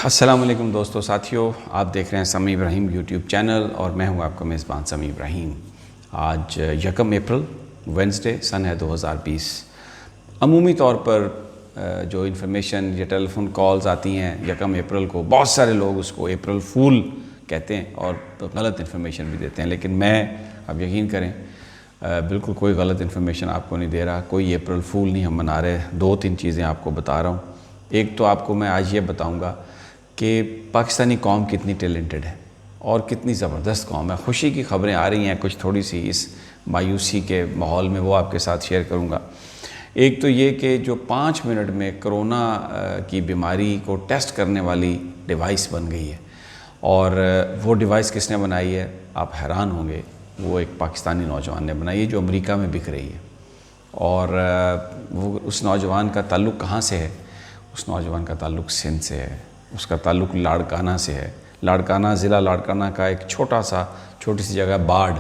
السلام علیکم دوستو ساتھیوں، آپ دیکھ رہے ہیں سمیع ابراہیم یوٹیوب چینل اور میں ہوں آپ کا میزبان سمیع ابراہیم۔ آج 1 اپریل وینسڈے سن ہے 2020۔ عمومی طور پر جو انفارمیشن یا ٹیلی فون کالز آتی ہیں 1 اپریل کو، بہت سارے لوگ اس کو اپریل فول کہتے ہیں اور غلط انفارمیشن بھی دیتے ہیں، لیکن میں اب یقین کریں بالکل کوئی غلط انفارمیشن آپ کو نہیں دے رہا، کوئی اپریل فول نہیں ہم منا رہے۔ 2-3 چیزیں آپ کو بتا رہا ہوں۔ ایک تو آپ کو میں آج یہ بتاؤں گا کہ پاکستانی قوم کتنی ٹیلنٹڈ ہے اور کتنی زبردست قوم ہے۔ خوشی کی خبریں آ رہی ہیں کچھ تھوڑی سی اس مایوسی کے ماحول میں، وہ آپ کے ساتھ شیئر کروں گا۔ ایک تو یہ کہ جو 5 منٹ میں کرونا کی بیماری کو ٹیسٹ کرنے والی ڈیوائس بن گئی ہے، اور وہ ڈیوائس کس نے بنائی ہے آپ حیران ہوں گے۔ وہ ایک پاکستانی نوجوان نے بنائی ہے جو امریکہ میں بک رہی ہے، اور وہ اس نوجوان کا تعلق کہاں سے ہے؟ اس نوجوان کا تعلق سندھ سے ہے، اس کا تعلق لاڑکانہ سے ہے۔ لاڑکانہ ضلع لاڑکانہ کا ایک چھوٹی سی جگہ باڑ،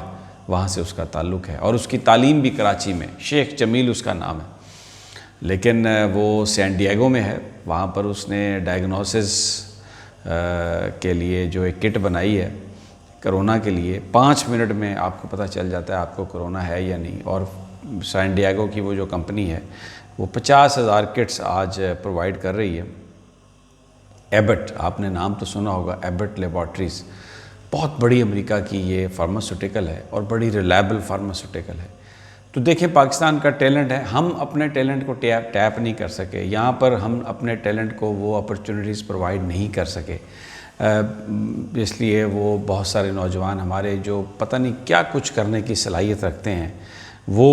وہاں سے اس کا تعلق ہے، اور اس کی تعلیم بھی کراچی میں، شیخ جمیل اس کا نام ہے، لیکن وہ سین ڈیگو میں ہے۔ وہاں پر اس نے ڈائگنوسس کے لیے جو ایک کٹ بنائی ہے کرونا کے لیے، 5 منٹ میں آپ کو پتہ چل جاتا ہے آپ کو کرونا ہے یا نہیں۔ اور سین ڈیگو کی وہ جو کمپنی ہے وہ 50,000 کٹس آج پرووائڈ کر رہی ہے۔ ایبٹ، آپ نے نام تو سنا ہوگا، ایبٹ لیبارٹریز، بہت بڑی امریکہ کی یہ فارماسوٹیکل ہے اور بڑی ریلائبل فارماسوٹیکل ہے۔ تو دیکھیں پاکستان کا ٹیلنٹ ہے، ہم اپنے ٹیلنٹ کو ٹیپ نہیں کر سکے، یہاں پر ہم اپنے ٹیلنٹ کو وہ اپرچونٹیز پرووائڈ نہیں کر سکے، اس لیے وہ بہت سارے نوجوان ہمارے جو پتہ نہیں کیا کچھ کرنے کی صلاحیت رکھتے ہیں وہ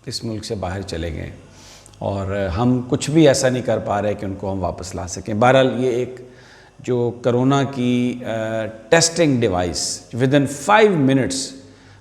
اس ملک سے باہر چلے گئے، اور ہم کچھ بھی ایسا نہیں کر پا رہے کہ ان کو ہم واپس لا سکیں۔ بہرحال یہ ایک جو کرونا کی ٹیسٹنگ ڈیوائس ودن 5 منٹس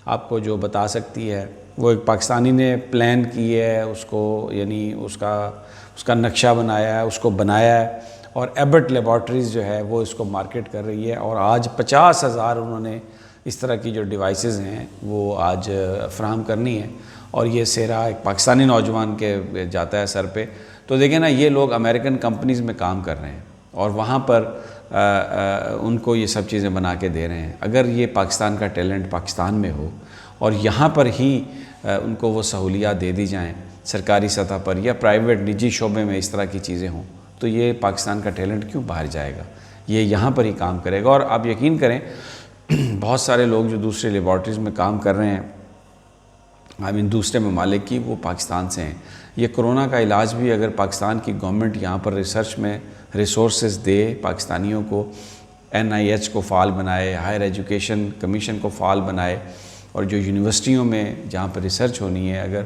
آپ کو جو بتا سکتی ہے، وہ ایک پاکستانی نے پلان کی ہے، اس کو یعنی اس کا نقشہ بنایا ہے، اس کو بنایا ہے، اور ایبٹ لیبارٹریز جو ہے وہ اس کو مارکیٹ کر رہی ہے، اور آج 50,000 انہوں نے اس طرح کی جو ڈیوائسز ہیں وہ آج فراہم کرنی ہے، اور یہ سہرا ایک پاکستانی نوجوان کے جاتا ہے سر پہ۔ تو دیکھیں نا، یہ لوگ امریکن کمپنیز میں کام کر رہے ہیں اور وہاں پر ان کو یہ سب چیزیں بنا کے دے رہے ہیں۔ اگر یہ پاکستان کا ٹیلنٹ پاکستان میں ہو اور یہاں پر ہی ان کو وہ سہولیات دے دی جائیں سرکاری سطح پر یا پرائیویٹ نجی شعبے میں، اس طرح کی چیزیں ہوں، تو یہ پاکستان کا ٹیلنٹ کیوں باہر جائے گا؟ یہ یہاں پر ہی کام کرے گا۔ اور آپ یقین کریں بہت سارے لوگ جو دوسرے لیبارٹریز میں کام کر رہے ہیں دوسرے ممالک کی، وہ پاکستان سے ہیں۔ یہ کرونا کا علاج بھی اگر پاکستان کی گورنمنٹ یہاں پر ریسرچ میں ریسورسز دے، پاکستانیوں کو NIH کو فعال بنائے، ہائر ایجوکیشن کمیشن کو فعال بنائے، اور جو یونیورسٹیوں میں جہاں پر ریسرچ ہونی ہے اگر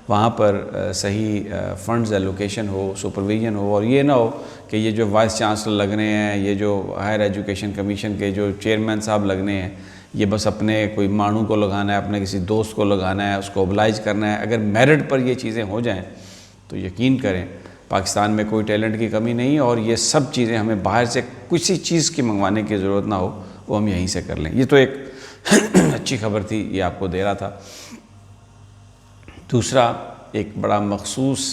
وہاں پر صحیح فنڈز ایلوکیشن ہو، سپرویژن ہو، اور یہ نہ ہو کہ یہ جو وائس چانسلر لگنے ہیں، یہ جو ہائر ایجوکیشن کمیشن کے جو چیئرمین صاحب لگنے ہیں، یہ بس اپنے کوئی مانو کو لگانا ہے، اپنے کسی دوست کو لگانا ہے، اس کو اوبلائج کرنا ہے۔ اگر میرٹ پر یہ چیزیں ہو جائیں تو یقین کریں پاکستان میں کوئی ٹیلنٹ کی کمی نہیں، اور یہ سب چیزیں ہمیں باہر سے کسی چیز کی منگوانے کی ضرورت نہ ہو، وہ ہم یہیں سے کر لیں۔ یہ تو ایک اچھی خبر تھی، یہ آپ کو دے رہا تھا۔ دوسرا ایک بڑا مخصوص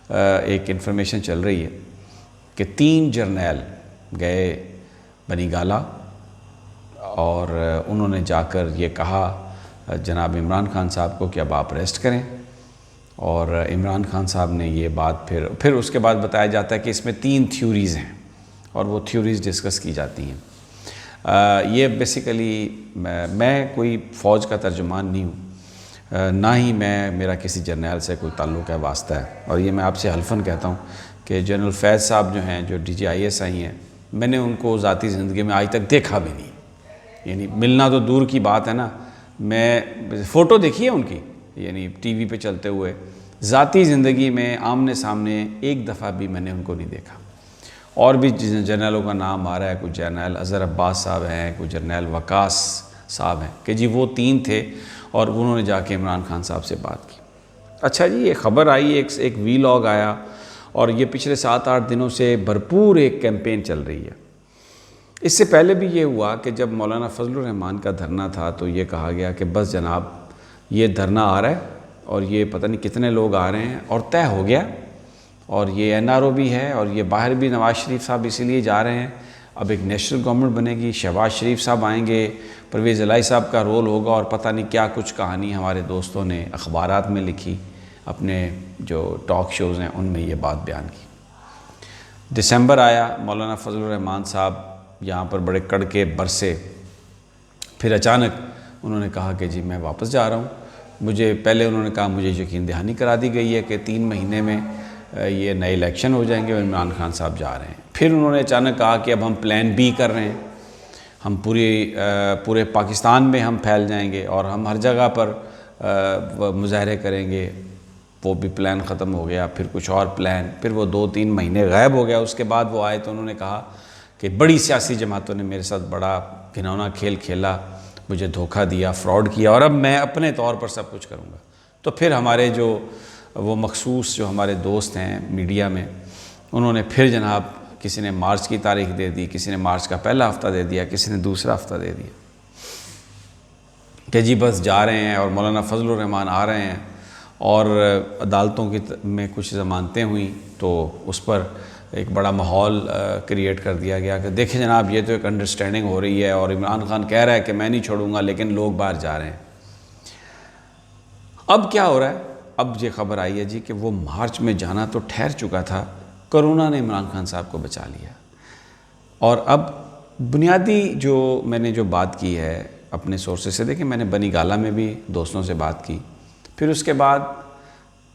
ایک انفارمیشن چل رہی ہے کہ 3 جرنیل گئے بنی گالہ، اور انہوں نے جا کر یہ کہا جناب عمران خان صاحب کو کہ اب آپ ریسٹ کریں، اور عمران خان صاحب نے یہ بات پھر اس کے بعد بتایا جاتا ہے کہ اس میں 3 تھیوریز ہیں، اور وہ تھیوریز ڈسکس کی جاتی ہیں۔ یہ بیسیکلی میں کوئی فوج کا ترجمان نہیں ہوں، نہ ہی میرا کسی جرنیل سے کوئی تعلق ہے، واسطہ ہے، اور یہ میں آپ سے حلفاً کہتا ہوں کہ جنرل فیض صاحب جو ہیں، جو DGIS آئی ہیں، میں نے ان کو ذاتی زندگی میں آج تک دیکھا بھی نہیں، یعنی ملنا تو دور کی بات ہے نا، میں فوٹو دیکھی ہے ان کی، یعنی ٹی وی پہ چلتے ہوئے، ذاتی زندگی میں آمنے سامنے ایک دفعہ بھی میں نے ان کو نہیں دیکھا۔ اور بھی جرنیلوں کا نام آ رہا ہے، کوئی جرنیل اظہر عباس صاحب ہیں، کوئی جرنیل وقاص صاحب ہیں، کہ جی وہ 3 تھے اور انہوں نے جا کے عمران خان صاحب سے بات کی۔ اچھا جی، یہ خبر آئی، ایک ویلاگ آیا، اور یہ پچھلے 7-8 دنوں سے بھرپور ایک کیمپین چل رہی ہے۔ اس سے پہلے بھی یہ ہوا کہ جب مولانا فضل الرحمان کا دھرنا تھا تو یہ کہا گیا کہ بس جناب یہ دھرنا آ رہا ہے اور یہ پتہ نہیں کتنے لوگ آ رہے ہیں اور طے ہو گیا، اور یہ NRO بھی ہے اور یہ باہر بھی نواز شریف صاحب اسی لیے جا رہے ہیں. اب ایک نیشنل گورنمنٹ بنے گی, شہباز شریف صاحب آئیں گے, پرویز الہی صاحب کا رول ہوگا, اور پتہ نہیں کیا کچھ کہانی ہمارے دوستوں نے اخبارات میں لکھی, اپنے جو ٹاک شوز ہیں ان میں یہ بات بیان کی. دسمبر آیا, مولانا فضل الرحمان صاحب یہاں پر بڑے کڑکے برسے, پھر اچانک انہوں نے کہا کہ جی میں واپس جا رہا ہوں. مجھے پہلے انہوں نے کہا مجھے یقین دہانی کرا دی گئی ہے کہ 3 مہینے میں یہ نئے الیکشن ہو جائیں گے اور عمران خان صاحب جا رہے ہیں. پھر انہوں نے اچانک کہا کہ اب ہم پلان B کر رہے ہیں, ہم پورے پاکستان میں ہم پھیل جائیں گے اور ہم ہر جگہ پر مظاہرے کریں گے. وہ بھی پلان ختم ہو گیا. پھر کچھ اور پلان, پھر وہ 2-3 مہینے غائب ہو گیا. اس کے بعد وہ آئے تو انہوں نے کہا کہ بڑی سیاسی جماعتوں نے میرے ساتھ بڑا گھناؤنا کھیل کھیلا, مجھے دھوکہ دیا, فراڈ کیا, اور اب میں اپنے طور پر سب کچھ کروں گا. تو پھر ہمارے جو وہ مخصوص جو ہمارے دوست ہیں میڈیا میں, انہوں نے پھر جناب کسی نے مارچ کی تاریخ دے دی, کسی نے مارچ کا پہلا ہفتہ دے دیا, کسی نے دوسرا ہفتہ دے دیا کہ جی بس جا رہے ہیں. اور مولانا فضل الرحمان آ رہے ہیں, اور عدالتوں کی میں کچھ ضمانتیں ہوئیں تو اس پر ایک بڑا ماحول کریٹ کر دیا گیا کہ دیکھیں جناب یہ تو ایک انڈرسٹینڈنگ ہو رہی ہے, اور عمران خان کہہ رہا ہے کہ میں نہیں چھوڑوں گا, لیکن لوگ باہر جا رہے ہیں. اب کیا ہو رہا ہے؟ اب یہ خبر آئی ہے جی کہ وہ مارچ میں جانا تو ٹھہر چکا تھا, کرونا نے عمران خان صاحب کو بچا لیا. اور اب بنیادی جو میں نے جو بات کی ہے اپنے سورسز سے, دیکھیں میں نے بنی گالہ میں بھی دوستوں سے بات کی, پھر اس کے بعد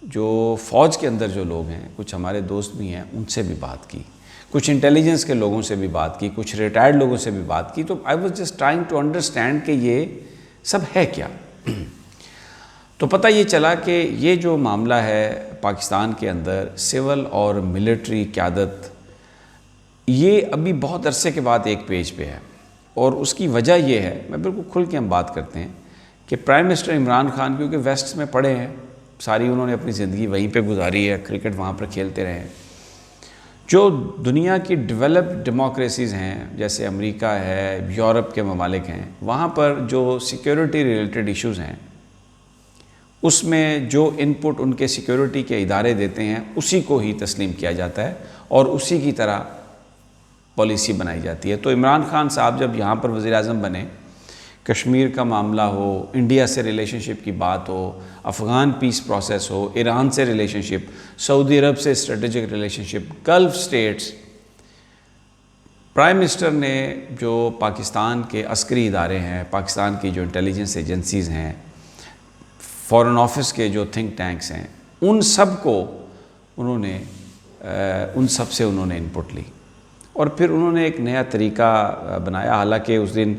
جو فوج کے اندر جو لوگ ہیں, کچھ ہمارے دوست بھی ہیں, ان سے بھی بات کی, کچھ انٹیلیجنس کے لوگوں سے بھی بات کی, کچھ ریٹائرڈ لوگوں سے بھی بات کی. تو I was just trying to understand کہ یہ سب ہے کیا. تو پتہ یہ چلا کہ یہ جو معاملہ ہے پاکستان کے اندر سول اور ملٹری قیادت, یہ ابھی بہت عرصے کے بعد ایک پیج پہ ہے. اور اس کی وجہ یہ ہے, میں بالکل کھل کے ہم بات کرتے ہیں, کہ پرائم منسٹر عمران خان کیونکہ ویسٹ میں پڑھے ہیں, ساری انہوں نے اپنی زندگی وہیں پہ گزاری ہے, کرکٹ وہاں پر کھیلتے رہے ہیں. جو دنیا کی ڈیولپڈ ڈیموکریسیز ہیں جیسے امریکہ ہے, یورپ کے ممالک ہیں, وہاں پر جو سیکیورٹی ریلیٹڈ ایشوز ہیں اس میں جو ان پٹ ان کے سیکیورٹی کے ادارے دیتے ہیں اسی کو ہی تسلیم کیا جاتا ہے اور اسی کی طرح پالیسی بنائی جاتی ہے. تو عمران خان صاحب جب یہاں پر وزیر اعظم بنے, کشمیر کا معاملہ ہو, انڈیا سے ریلیشن شپ کی بات ہو, افغان پیس پروسیس ہو, ایران سے ریلیشن شپ, سعودی عرب سے اسٹریٹجک ریلیشن شپ, گلف سٹیٹس, پرائم منسٹر نے جو پاکستان کے عسکری ادارے ہیں, پاکستان کی جو انٹیلیجنس ایجنسیز ہیں, فارن آفس کے جو تھنک ٹینکس ہیں, ان سب کو انہوں نے ان سب سے انہوں نے انپٹ لی. اور پھر انہوں نے ایک نیا طریقہ بنایا. حالانکہ اس دن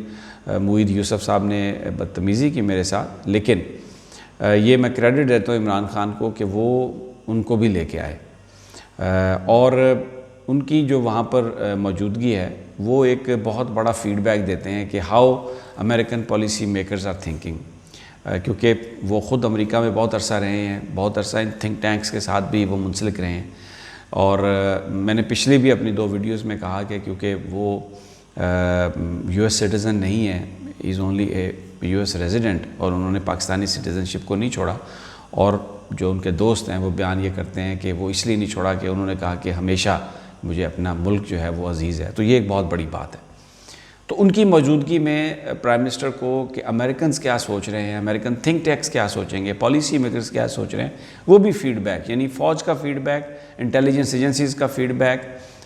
معید یوسف صاحب نے بدتمیزی کی میرے ساتھ, لیکن یہ میں کریڈٹ دیتا ہوں عمران خان کو کہ وہ ان کو بھی لے کے آئے, اور ان کی جو وہاں پر موجودگی ہے وہ ایک بہت بڑا فیڈ بیک دیتے ہیں کہ how American policy makers are thinking. کیونکہ وہ خود امریکہ میں بہت عرصہ رہے ہیں, بہت عرصہ ان تھنک ٹینکس کے ساتھ بھی وہ منسلک رہے ہیں. اور میں نے پچھلی بھی اپنی 2 ویڈیوز میں کہا کہ کیونکہ وہ US سٹیزن نہیں ہے, is only a US resident, اور انہوں نے پاکستانی سٹیزن شپ کو نہیں چھوڑا. اور جو ان کے دوست ہیں وہ بیان یہ کرتے ہیں کہ وہ اس لیے نہیں چھوڑا کہ انہوں نے کہا کہ ہمیشہ مجھے اپنا ملک جو ہے وہ عزیز ہے. تو یہ ایک بہت بڑی بات ہے. تو ان کی موجودگی میں پرائم منسٹر کو کہ امریکنز کیا سوچ رہے ہیں, امریکن تھنک ٹینکس کیا سوچیں گے, پالیسی میکرز کیا سوچ رہے ہیں, وہ بھی فیڈ بیک, یعنی فوج کا فیڈ بیک, انٹیلیجنس ایجنسیز کا فیڈ بیک,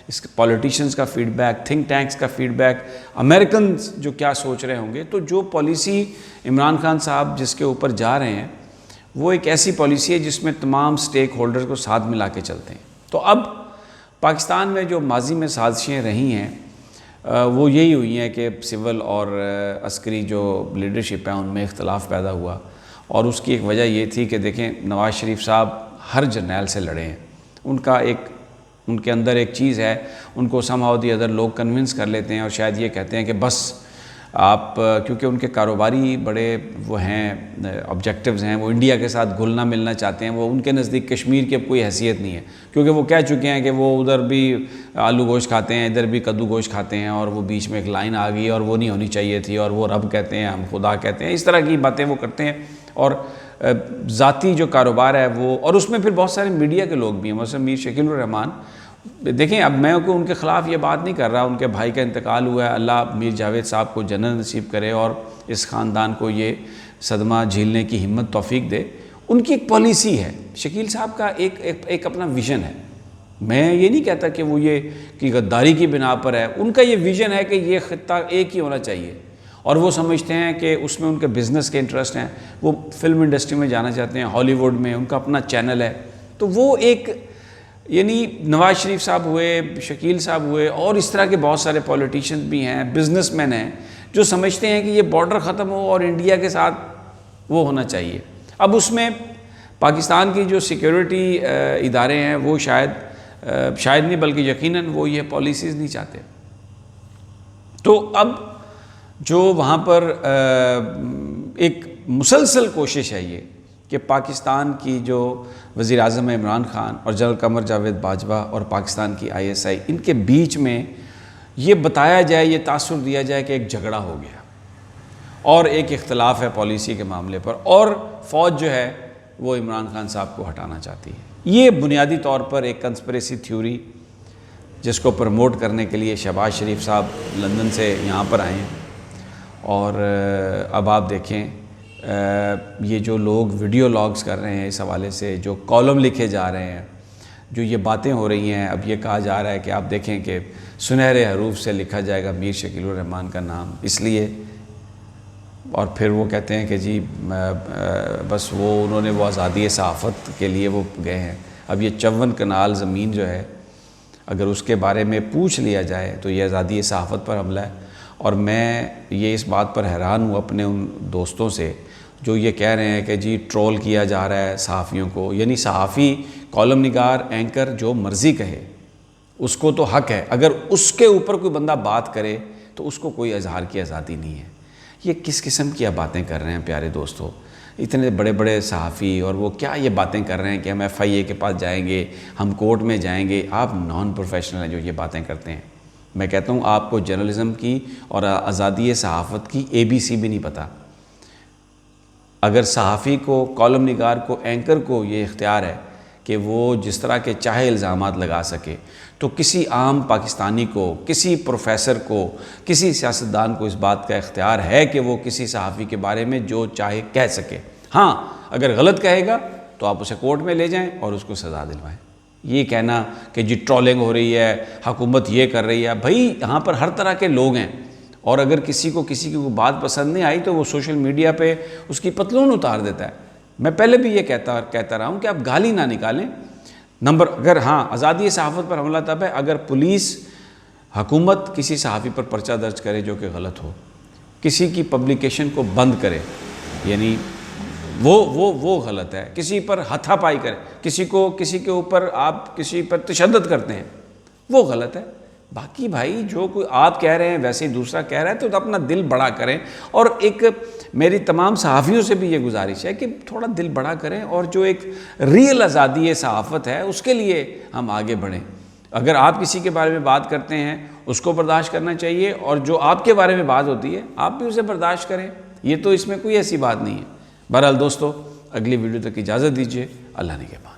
اس پولیٹیشنز کا فیڈ بیک, تھنک ٹینکس کا فیڈ بیک, امریکنز جو کیا سوچ رہے ہوں گے. تو جو پالیسی عمران خان صاحب جس کے اوپر جا رہے ہیں وہ ایک ایسی پالیسی ہے جس میں تمام سٹیک ہولڈرز کو ساتھ ملا کے چلتے ہیں. تو اب پاکستان میں جو ماضی میں سازشیں رہی ہیں وہ یہی ہوئی ہیں کہ سول اور عسکری جو لیڈرشپ ہے ان میں اختلاف پیدا ہوا. اور اس کی ایک وجہ یہ تھی کہ دیکھیں نواز شریف صاحب ہر جرنیل سے لڑے ہیں, ان کے اندر ایک چیز ہے, ان کو somehow the other لوگ کنونس کر لیتے ہیں اور شاید یہ کہتے ہیں کہ بس آپ, کیونکہ ان کے کاروباری بڑے وہ ہیں آبجیکٹیوز ہیں, وہ انڈیا کے ساتھ گھلنا ملنا چاہتے ہیں, وہ ان کے نزدیک کشمیر کی اب کوئی حیثیت نہیں ہے, کیونکہ وہ کہہ چکے ہیں کہ وہ ادھر بھی آلو گوشت کھاتے ہیں, ادھر بھی کدو گوشت کھاتے ہیں, اور وہ بیچ میں ایک لائن آ گئی اور وہ نہیں ہونی چاہیے تھی, اور وہ رب کہتے ہیں, ہم خدا کہتے ہیں, اس طرح کی باتیں وہ کرتے ہیں. اور ذاتی جو کاروبار ہے وہ، اور اس میں پھر بہت سارے میڈیا کے لوگ بھی ہیں، مثلا میر شکیل الرحمان. دیکھیں اب میں ان کے خلاف یہ بات نہیں کر رہا، ان کے بھائی کا انتقال ہوا ہے، اللہ میر جاوید صاحب کو جنت نصیب کرے اور اس خاندان کو یہ صدمہ جھیلنے کی ہمت توفیق دے. ان کی ایک پالیسی ہے، شکیل صاحب کا ایک اپنا ویژن ہے. میں یہ نہیں کہتا کہ وہ یہ کہ غداری کی بنا پر ہے، ان کا یہ ویژن ہے کہ یہ خطہ ایک ہی ہونا چاہیے، اور وہ سمجھتے ہیں کہ اس میں ان کے بزنس کے انٹرسٹ ہیں، وہ فلم انڈسٹری میں جانا چاہتے ہیں، ہالی ووڈ میں ان کا اپنا چینل ہے. تو وہ ایک یعنی نواز شریف صاحب ہوئے، شکیل صاحب ہوئے، اور اس طرح کے بہت سارے پولیٹیشین بھی ہیں، بزنس مین ہیں، جو سمجھتے ہیں کہ یہ بارڈر ختم ہو اور انڈیا کے ساتھ وہ ہونا چاہیے. اب اس میں پاکستان کی جو سیکیورٹی ادارے ہیں وہ شاید نہیں بلکہ یقیناً وہ یہ پالیسیز نہیں چاہتے. تو اب جو وہاں پر ایک مسلسل کوشش ہے یہ کہ پاکستان کی جو وزیر اعظم عمران خان اور جنرل قمر جاوید باجوہ اور پاکستان کی ISI، ان کے بیچ میں یہ بتایا جائے، یہ تاثر دیا جائے کہ ایک جھگڑا ہو گیا اور ایک اختلاف ہے پالیسی کے معاملے پر، اور فوج جو ہے وہ عمران خان صاحب کو ہٹانا چاہتی ہے. یہ بنیادی طور پر ایک کنسپریسی تھیوری جس کو پروموٹ کرنے کے لیے شہباز شریف صاحب لندن سے یہاں پر آئے ہیں. اور اب آپ دیکھیں یہ جو لوگ ویڈیو لاگز کر رہے ہیں اس حوالے سے، جو کالم لکھے جا رہے ہیں، جو یہ باتیں ہو رہی ہیں، اب یہ کہا جا رہا ہے کہ آپ دیکھیں کہ سنہرے حروف سے لکھا جائے گا میر شکیل الرحمان کا نام اس لیے، اور پھر وہ کہتے ہیں کہ جی بس انہوں نے وہ آزادی صحافت کے لیے وہ گئے ہیں. اب یہ 54 کنال زمین جو ہے اگر اس کے بارے میں پوچھ لیا جائے تو یہ آزادی صحافت پر حملہ ہے. اور میں یہ اس بات پر حیران ہوں اپنے ان دوستوں سے جو یہ کہہ رہے ہیں کہ جی ٹرول کیا جا رہا ہے صحافیوں کو. یعنی صحافی، کالم نگار، اینکر جو مرضی کہے اس کو تو حق ہے، اگر اس کے اوپر کوئی بندہ بات کرے تو اس کو کوئی اظہار کی آزادی نہیں ہے. یہ کس قسم کی باتیں کر رہے ہیں پیارے دوستو؟ اتنے بڑے بڑے صحافی اور وہ کیا یہ باتیں کر رہے ہیں کہ ہم FIA کے پاس جائیں گے، ہم کورٹ میں جائیں گے. آپ نان پروفیشنل ہیں جو یہ باتیں کرتے ہیں. میں کہتا ہوں آپ کو جرنلزم کی اور آزادی صحافت کی ABC بھی نہیں پتہ. اگر صحافی کو، کالم نگار کو، اینکر کو یہ اختیار ہے کہ وہ جس طرح کے چاہے الزامات لگا سکے، تو کسی عام پاکستانی کو، کسی پروفیسر کو، کسی سیاستدان کو اس بات کا اختیار ہے کہ وہ کسی صحافی کے بارے میں جو چاہے کہہ سکے. ہاں اگر غلط کہے گا تو آپ اسے کورٹ میں لے جائیں اور اس کو سزا دلوائیں. یہ کہنا کہ جی ٹرولنگ ہو رہی ہے، حکومت یہ کر رہی ہے، بھائی یہاں پر ہر طرح کے لوگ ہیں، اور اگر کسی کی کوئی بات پسند نہیں آئی تو وہ سوشل میڈیا پہ اس کی پتلون اتار دیتا ہے. میں پہلے بھی یہ کہتا رہا ہوں کہ آپ گالی نہ نکالیں. اگر ہاں آزادی صحافت پر حملہ تب ہے اگر پولیس، حکومت کسی صحافی پر پرچہ درج کرے جو کہ غلط ہو، کسی کی پبلیکیشن کو بند کرے، یعنی وہ غلط ہے. کسی پر ہاتھا پائی کرے، کسی کے اوپر آپ کسی پر تشدد کرتے ہیں، وہ غلط ہے. باقی بھائی جو کوئی آپ کہہ رہے ہیں ویسے ہی دوسرا کہہ رہا ہے تو اپنا دل بڑا کریں. اور ایک میری تمام صحافیوں سے بھی یہ گزارش ہے کہ تھوڑا دل بڑا کریں اور جو ایک ریئل آزادی صحافت ہے اس کے لیے ہم آگے بڑھیں. اگر آپ کسی کے بارے میں بات کرتے ہیں اس کو برداشت کرنا چاہیے، اور جو آپ کے بارے میں بات ہوتی ہے آپ بھی اسے برداشت کریں. یہ تو اس میں کوئی ایسی بات نہیں ہے. بہرحال دوستو، اگلی ویڈیو تک اجازت دیجیے. اللہ نگہبان.